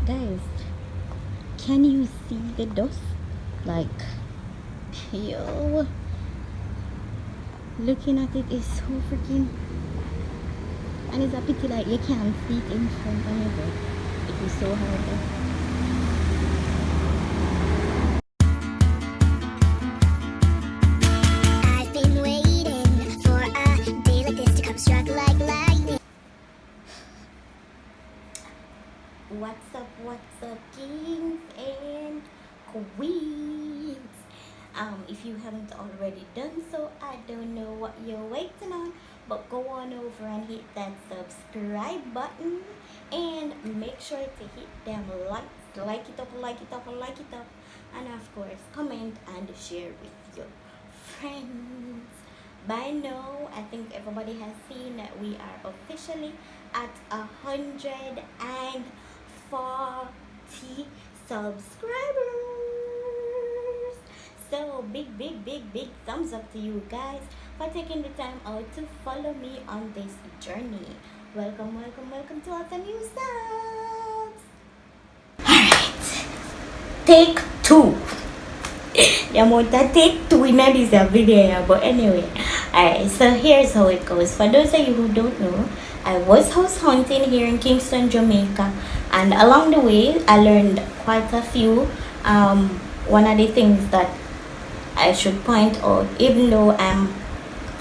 Guys, can you see the dust? Like, yo, looking at it is so freaking, and it's a pity like you can't see it in front of you, but it is so hard. I've been waiting for a day like this to come struck like lightning. What's up, kings and queens? If you haven't already done so, I don't know what you're waiting on, but go on over and hit that subscribe button and make sure to hit them likes, like it up, and of course, comment and share with your friends. By now, I think everybody has seen that we are officially at 140 subscribers. So big thumbs up to you guys for taking the time out to follow me on this journey. Welcome to all the new subs. Alright, take two. The amount that take two in this video, but anyway. Alright, so here's how it goes. For those of you who don't know, I was house hunting here in Kingston, Jamaica, and along the way I learned quite a few. One of the things that I should point out, even though I'm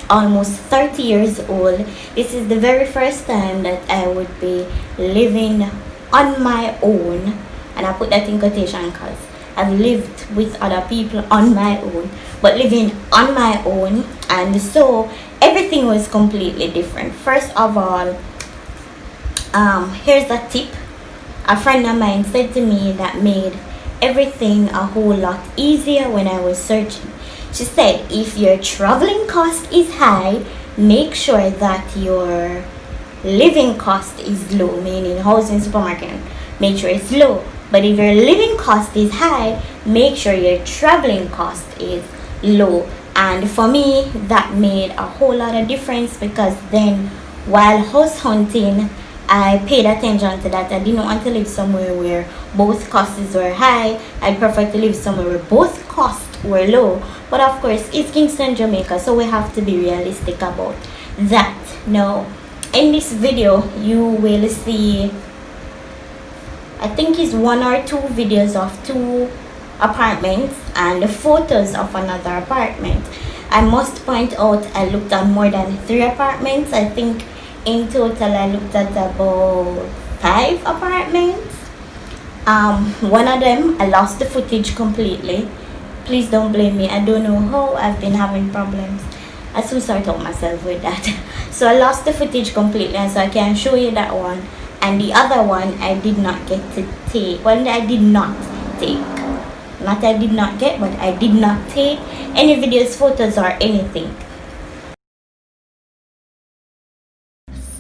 almost 30 years old, this is the very first time that I would be living on my own, and I put that in quotation because I've lived with other people on my own, but living on my own, and so everything was completely different. First of all, here's a tip a friend of mine said to me that made everything a whole lot easier when I was searching. She said, if your traveling cost is high, make sure that your living cost is low, meaning housing, supermarket, make sure it's low. But if your living cost is high, make sure your traveling cost is low. And for me, that made a whole lot of difference, because then while house hunting, I paid attention to that. I didn't want to live somewhere where both costs were high. I prefer to live somewhere where both costs were low. But of course, it's Kingston, Jamaica, so we have to be realistic about that. Now, in this video, you will see, I think it's one or two videos of two apartments and photos of another apartment. I must point out I looked at more than 3 apartments. I think in total I looked at about 5 apartments. One of them I lost the footage completely. Please don't blame me. I don't know how. I've been having problems. I still sort out myself with that. So I lost the footage completely, and so I can't show you that one. And the other one I did not get to take. Well, I did not take. Not I did not get, but I did not take any videos, photos, or anything.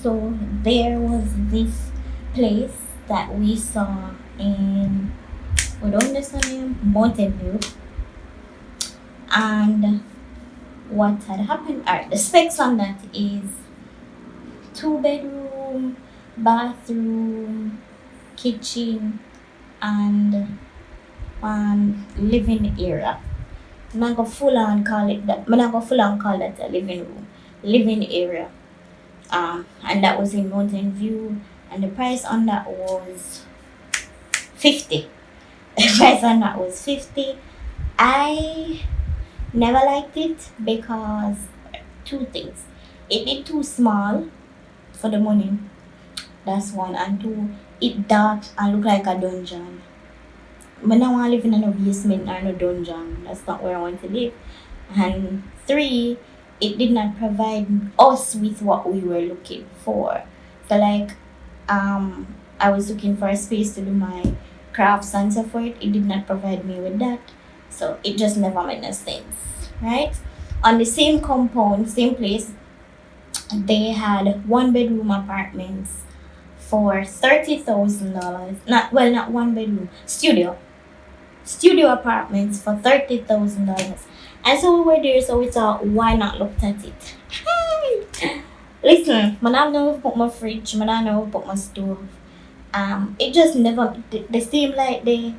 So there was this place that we saw in, we don't understand, Mountain View. And what had happened, alright, the specs on that is 2-bedroom, bathroom, kitchen, and living area. I'm not gonna full on call it that. I'm not gonna full on call that a living room, living area. And that was in Mountain View, and the price on that was 50. The price on that was 50. I never liked it because 2 things. It is too small for the money. That's 1. And 2, it dark and look like a dungeon. But now I live in a basement or no dungeon. That's not where I want to live. And 3, it did not provide us with what we were looking for. So like, I was looking for a space to do my crafts and so forth. It did not provide me with that. So it just never made no sense, right? On the same compound, same place, they had 1-bedroom apartments for $30,000. Not 1-bedroom, studio apartments for $30,000. And so we were there, so we thought, why not look at it? Listen, I don't know if I put my fridge, I don't know if I put my stove. It just never the same like the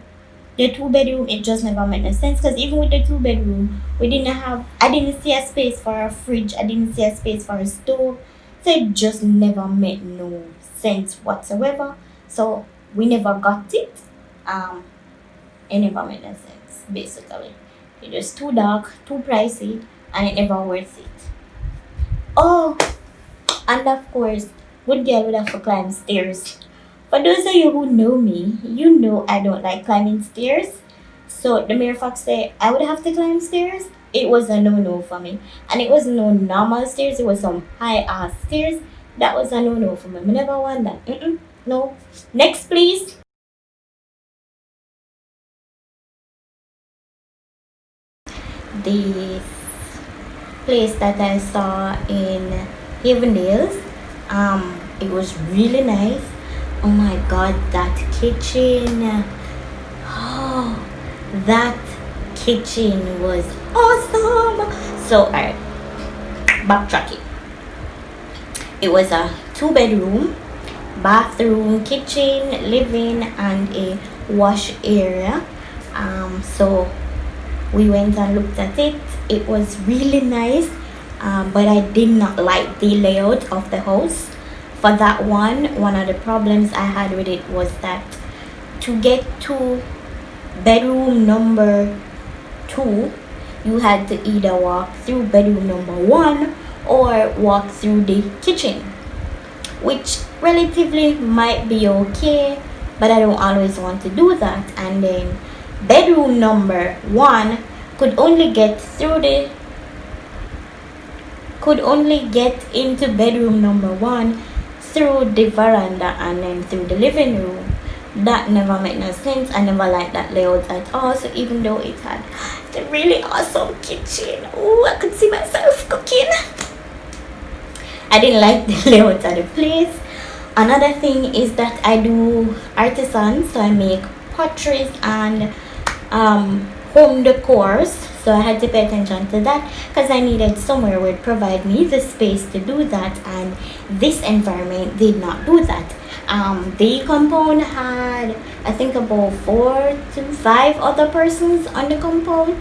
2 bedroom. It just never made no sense because even with the 2 bedroom, I didn't see a space for a fridge. I didn't see a space for a stove. So it just never made no sense whatsoever. So we never got it. It never made no sense basically. It was too dark, too pricey, and it never worth it. Oh, and of course, good girl would have to climb stairs. For those of you who know me, you know I don't like climbing stairs. So the mere fact that I would have to climb stairs, it was a no-no for me. And it was no normal stairs, it was some high-ass stairs. That was a no-no for me. I never want that. No. Next, please. This place that I saw in Havendales, it was really nice. Oh my god, that kitchen. Oh, that kitchen was awesome. So, alright, backtracking. It was a 2 bedroom, bathroom, kitchen, living, and a wash area. So we went and looked at it. It was really nice, but I did not like the layout of the house. For that one of the problems I had with it was that to get to bedroom number 2, you had to either walk through bedroom number 1 or walk through the kitchen, which relatively might be okay, but I don't always want to do that. And then bedroom number 1 could only get into bedroom number 1 through the veranda and then through the living room. That never made no sense. I never liked that layout at all. So even though it had the really awesome kitchen, oh, I could see myself cooking, I didn't like the layout of the place. Another thing is that I do artisan, so I make potteries and home decors. So I had to pay attention to that because I needed somewhere where it provide me the space to do that, and this environment did not do that. The compound had, I think, about 4 to 5 other persons on the compound,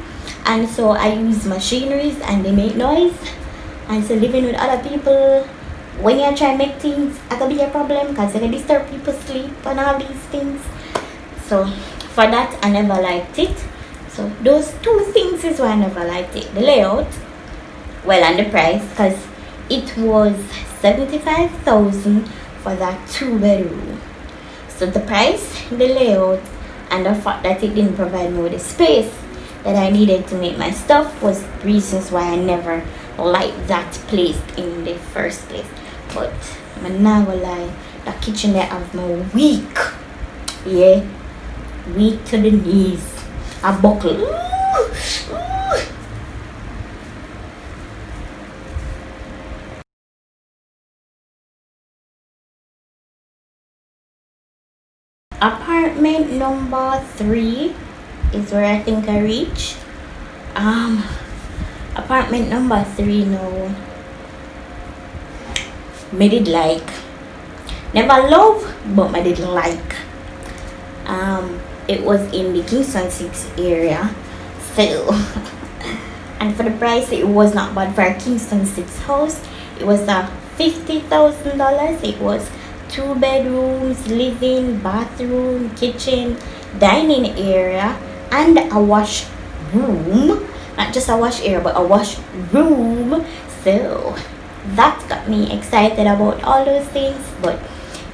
and so I use machineries and they make noise, and so living with other people, when you try to make things, it can be a problem because they can disturb people's sleep and all these things. So for that, I never liked it. So those 2 things is why I never liked it. The layout, well, and the price, because it was 75,000 for that 2 bedroom. So the price, the layout, and the fact that it didn't provide me with the space that I needed to make my stuff was reasons why I never liked that place in the first place. But I'm not gonna lie, that kitchen there have me weak. Yeah, weak to the knees. A buckle. Apartment number 3 is where I think I reached. Apartment number 3 now. Me did like. Never love, but I did like. It was in the Kingston 6 area. So, and for the price, it was not bad for a Kingston 6 house. It was $50,000. It was 2 bedrooms, living, bathroom, kitchen, dining area, and a wash room. Not just a wash area, but a wash room. So that got me excited about all those things. But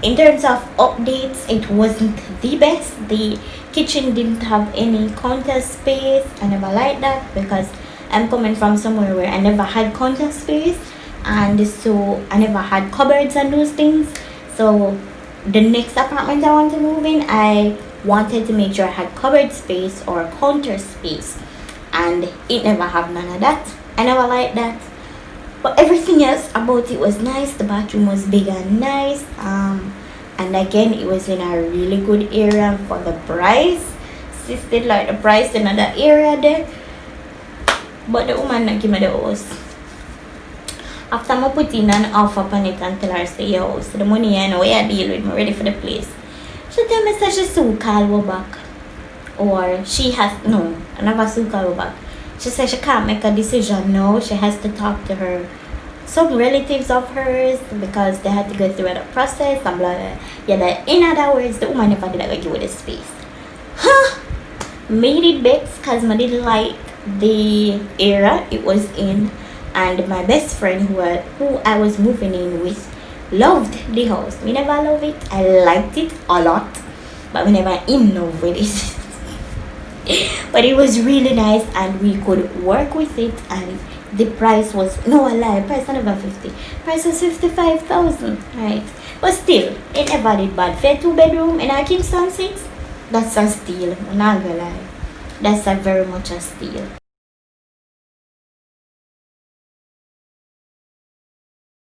in terms of updates, it wasn't the best. The kitchen didn't have any counter space. I never liked that because I'm coming from somewhere where I never had counter space, and so I never had cupboards and those things. So the next apartment I want to move in, I wanted to make sure I had cupboard space or counter space, and it never had none of that. I never liked that. But everything else about it was nice. The bathroom was big and nice. And again, it was in a really good area for the price. Sister like the price in another area there. But the woman not give me the house. After I put in an offer on it and tell her say, yo, so the money I know I deal with, I'm ready for the place. She tell me that she soon call her back. Or she has, no, I never soon call her back. She said she can't make a decision now. She has to talk to some relatives of hers because they had to go through the process and blah blah. Yeah, like, in other words, the woman never did like give her the space. Huh? Made it vex because I didn't like the era it was in, and my best friend who I was moving in with loved the house. We never loved it. I liked it a lot, but we never in love with it. But it was really nice and we could work with it, and the price was, no, a lie, price was never 50, price was 55,000, right? But still, it never did bad. For a 2-bedroom in our Kingston 6, that's a steal. I'm not gonna lie, that's a very much a steal.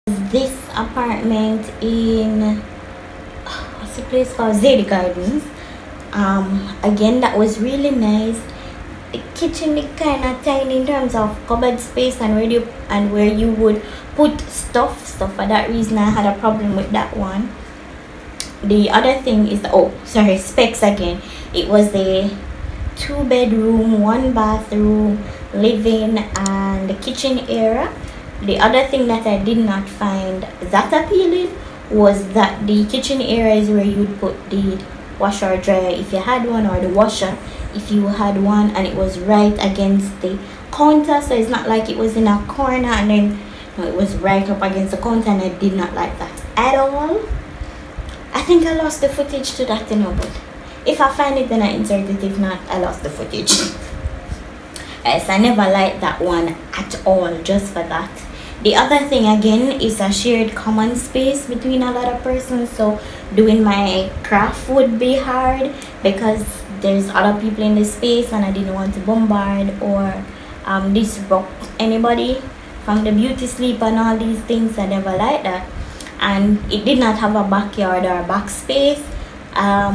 This apartment in, what's the place called, Zayde Gardens. Again, that was really nice. The kitchen is kind of tiny in terms of cupboard space and where you would put stuff. So for that reason, I had a problem with that one. The other thing is, specs again. It was a 2-bedroom, 1-bathroom, living and the kitchen area. The other thing that I did not find that appealing was that the kitchen area is where you'd put the washer or dryer if you had one, or the washer if you had one, and it was right against the counter, so it's not like it was in a corner and then no, it was right up against the counter, and I did not like that at all. I think I lost the footage to that, but if I find it then I insert it, if not I lost the footage. Yes, I never liked that one at all, just for that. The other thing again is a shared common space between a lot of persons, so doing my craft would be hard because there's other people in the space and I didn't want to bombard or disrupt anybody from the beauty sleep and all these things. I never liked that. And it did not have a backyard or a back space.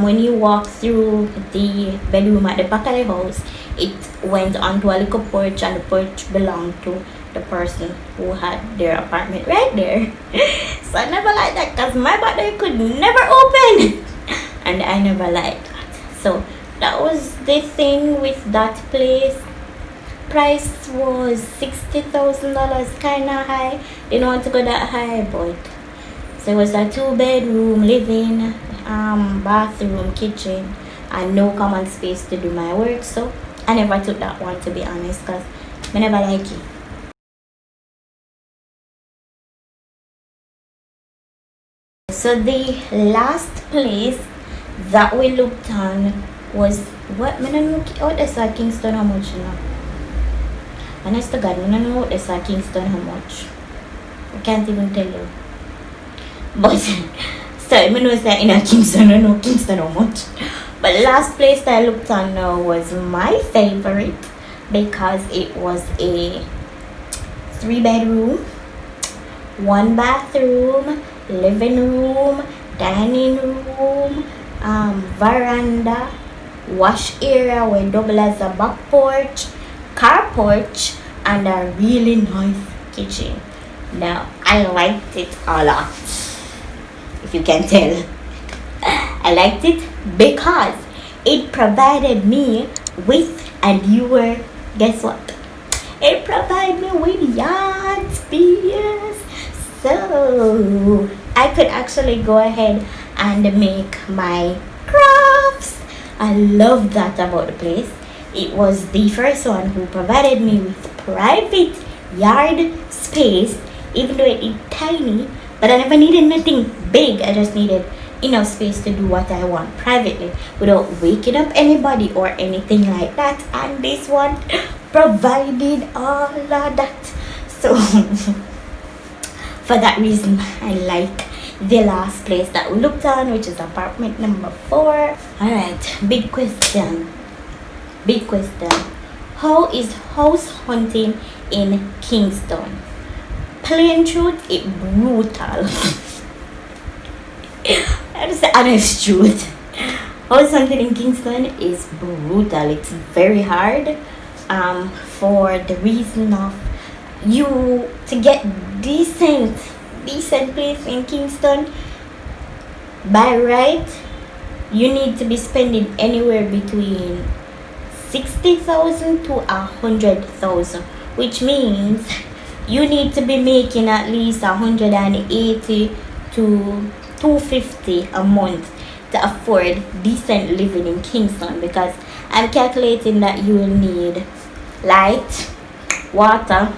When you walk through the bedroom at the back of the house, it went onto a little porch, and the porch belonged to the person who had their apartment right there. So I never liked that because my back door could never open and I never liked that. So that was the thing with that place. Price was $60,000, kind of high. Didn't want to go that high, but so it was a 2-bedroom, living, bathroom, kitchen, and no common space to do my work. So I never took that one, to be honest, because I never like it. So the last place that we looked on was what? I don't know how they saw Kingston how much now. Honest to God, I don't know how they saw Kingston how much. I can't even tell you. But so I know that in a Kingston, I know Kingston how much. But the last place that I looked on now was my favorite because it was a 3-bedroom, 1-bathroom, living room, dining room, veranda, wash area where double as a back porch, car porch, and a really nice kitchen. Now I liked it a lot, if you can tell. I liked it because it provided me with, and you were, guess what? It provided me with yard space. So I could actually go ahead and make my crafts. I love that about the place. It was the first one who provided me with private yard space, even though it is tiny, but I never needed nothing big. I just needed enough space to do what I want privately without waking up anybody or anything like that. And this one provided all of that. So for that reason, I like the last place that we looked on, which is apartment number 4. Alright, big question. How is house hunting in Kingston? Plain truth, it's brutal. That's the honest truth. House hunting in Kingston is brutal. It's very hard for the reason of you to get decent place in Kingston by right. you need to be spending anywhere between 60,000 to 100,000, which means you need to be making at least 180 to 250 a month to afford decent living in Kingston, because I'm calculating that you will need light, water,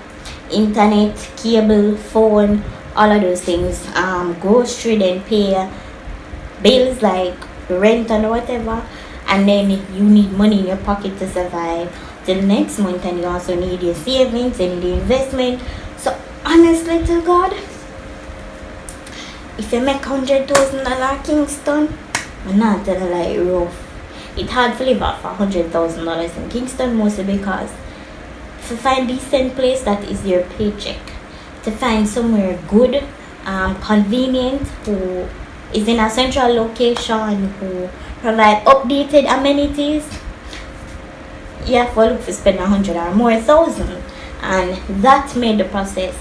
internet, cable, phone, all of those things, grocery, then pay bills like rent and whatever, and then you need money in your pocket to survive till next month, and you also need your savings and the investment. So honestly to God, if you make $100,000 Kingston, I'm not gonna lie, rough. It's hard to live off $100,000 in Kingston, mostly because to find decent place that is your paycheck, to find somewhere good, convenient, who is in a central location, who provide updated amenities, you have to look to spend 100 or more thousand, and that made the process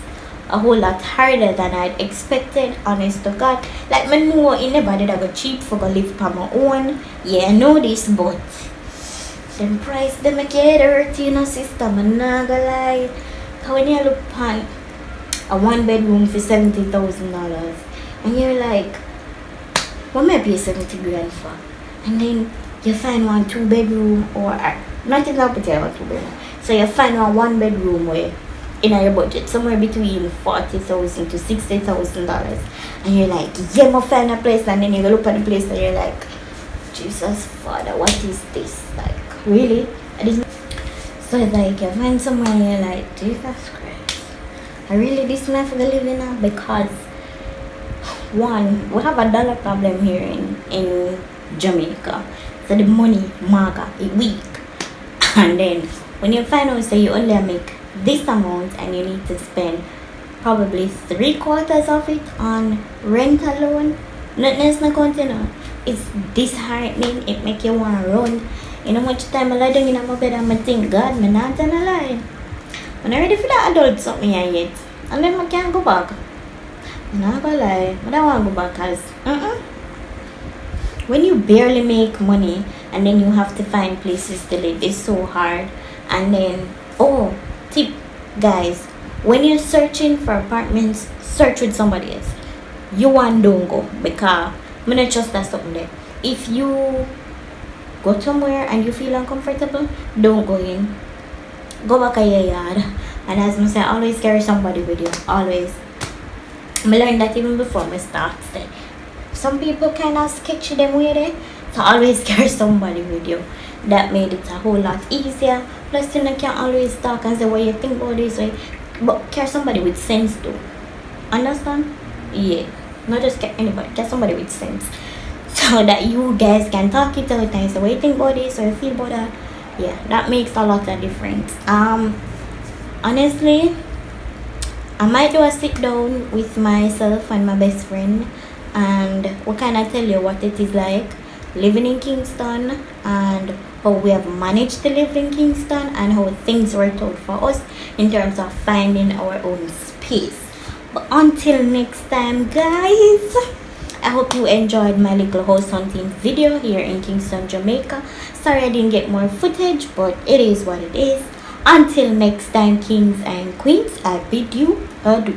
a whole lot harder than I'd expected, honest to God. Like, I know it never did I go cheap for go live on my own. Yeah, I know this, but them price them make you head hurt, you know, sister. I'm not gonna lie. Cause when you look on a 1-bedroom for $70,000, and you're like, what may I pay 70 grand for? And then you find one 2-bedroom, or not in that particular 2-bedroom. So you find one 1-bedroom where in your budget somewhere between $40,000 to $60,000, and you're like, yeah, I'm find a place, and then you look at the place and you're like, Jesus Father, what is this? Like, really? So it's like you find somewhere and you're like, Jesus Christ, I really this man for the living now? Because one, we have a dollar problem here in Jamaica. So the money maga it weak. And then when you find out, say you only make this amount and you need to spend probably 3/4 of it on rent alone, nothing else not continue. It's disheartening. It make you want to run. You know much time I lie down in my bed and I think, God, I'm not gonna lie, I'm not ready for that adult something yet, and then I can't go back. I'm not gonna lie, I don't want to go back, because when you barely make money and then you have to find places to live, it's so hard. And then, oh, tip guys, when you're searching for apartments, search with somebody else. You want don't go, because I'm not trust that something there. If you go somewhere and you feel uncomfortable, don't go in. Go back to your yard. And as I say, always carry somebody with you. Always. I learned that even before I start. Some people kind of sketchy them way there. So always carry somebody with you. That made it a whole lot easier. Plus, you can always talk and say what you think about this way. But carry somebody with sense too. Understand? Yeah. Not just get anybody. Get somebody with sense. So that you guys can talk it out and say what you think about this or you feel about that. Yeah, that makes a lot of difference. Honestly, I might do a sit down with myself and my best friend, and we kind of tell you what it is like living in Kingston, and how we have managed to live in Kingston, and how things worked out for us in terms of finding our own space. But until next time, guys, I hope you enjoyed my little house hunting video here in Kingston, Jamaica. Sorry I didn't get more footage, but it is what it is. Until next time, kings and queens, I bid you adieu.